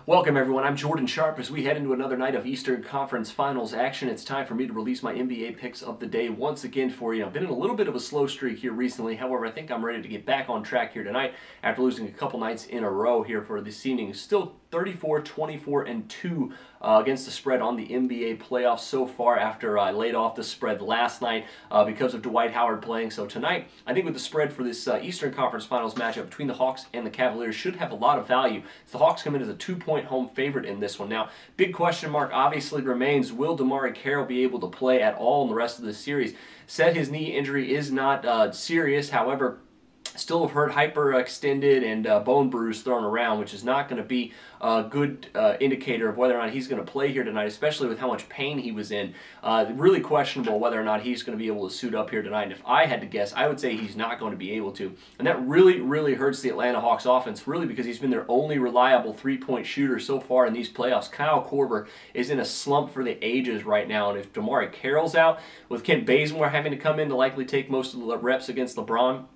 Welcome everyone, I'm Jordan Sharp. As we head into another night of Eastern Conference Finals action, it's time for me to release my NBA picks of the day once again for you. I've been in a little bit of a slow streak here recently, however I think I'm ready to get back on track here tonight after losing a couple nights in a row here for this evening. Still 34, 24, and 2 against the spread on the NBA playoffs so far after I laid off the spread last night because of Dwight Howard playing. So tonight, I think with the spread for this Eastern Conference Finals matchup between the Hawks and the Cavaliers should have a lot of value. The Hawks come in as a 2-point home favorite in this one. Now, big question mark obviously remains, will DeMarre Carroll be able to play at all in the rest of the series? Said his knee injury is not serious, however, still have heard hyperextended and bone bruise thrown around, which is not going to be a good indicator of whether or not he's going to play here tonight, especially with how much pain he was in. Really questionable whether or not he's going to be able to suit up here tonight. And if I had to guess, I would say he's not going to be able to. And that really hurts the Atlanta Hawks offense, really because he's been their only reliable three-point shooter so far in these playoffs. Kyle Korver is in a slump for the ages right now. And if DeMarre Carroll's out, with Kent Bazemore having to come in to likely take most of the reps against LeBron,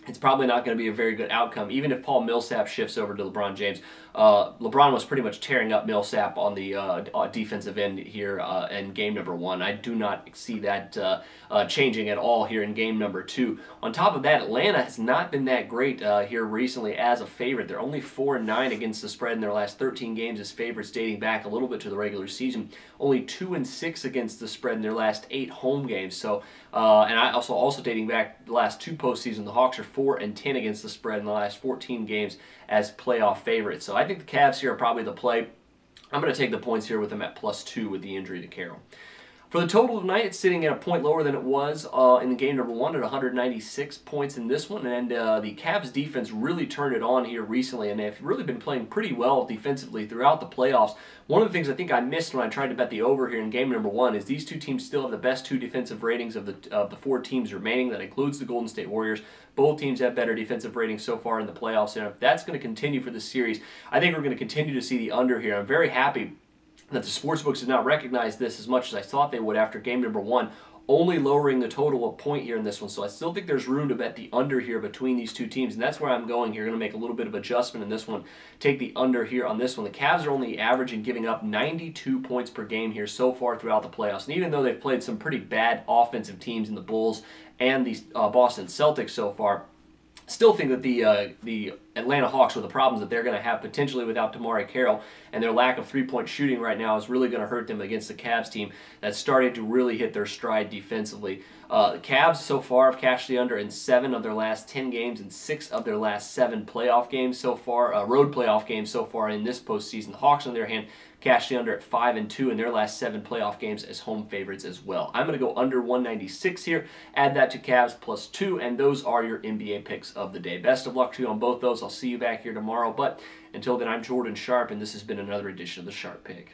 it's probably not going to be a very good outcome, even if Paul Millsap shifts over to LeBron James. LeBron was pretty much tearing up Millsap on the defensive end here in game number 1. I do not see that changing at all here in game number 2. On top of that, Atlanta has not been that great here recently as a favorite. They're only 4-9 against the spread in their last 13 games as favorites, dating back a little bit to the regular season. Only 2-6 against the spread in their last 8 home games. So, and I also dating back the last 2 postseasons, the Hawks are 4-10 against the spread in the last 14 games as playoff favorites. So I think the Cavs here are probably the play. I'm going to take the points here with them at +2 with the injury to Carroll. For the total tonight, it's sitting at a point lower than it was in the game number 1 at 196 points in this one. And the Cavs defense really turned it on here recently, and they've really been playing pretty well defensively throughout the playoffs. One of the things I think I missed when I tried to bet the over here in game number 1 is these two teams still have the best 2 defensive ratings of the 4 teams remaining. That includes the Golden State Warriors. Both teams have better defensive ratings so far in the playoffs, and if that's going to continue for this series, I think we're going to continue to see the under here. I'm very happy that the sportsbooks did not recognize this as much as I thought they would after game number 1, only lowering the total a point here in this one. So I still think there's room to bet the under here between these two teams, and that's where I'm going here. Going to make a little bit of adjustment in this one. Take the under here on this one. The Cavs are only averaging giving up 92 points per game here so far throughout the playoffs. And even though they've played some pretty bad offensive teams in the Bulls and the Boston Celtics so far, still think that the Atlanta Hawks, with the problems that they're going to have potentially without DeMarre Carroll, and their lack of three-point shooting right now is really going to hurt them against the Cavs team that's starting to really hit their stride defensively. The Cavs so far have cashed the under in 7 of their last 10 games and 6 of their last 7 playoff games so far, road playoff games so far in this postseason. The Hawks, on their hand, cashed the under at 5-2 in their last 7 playoff games as home favorites as well. I'm going to go under 196 here, add that to Cavs +2, and those are your NBA picks of the day. Best of luck to you on both those. I'll see you back here tomorrow, but until then, I'm Jordan Sharp, and this has been another edition of the Sharp Pick.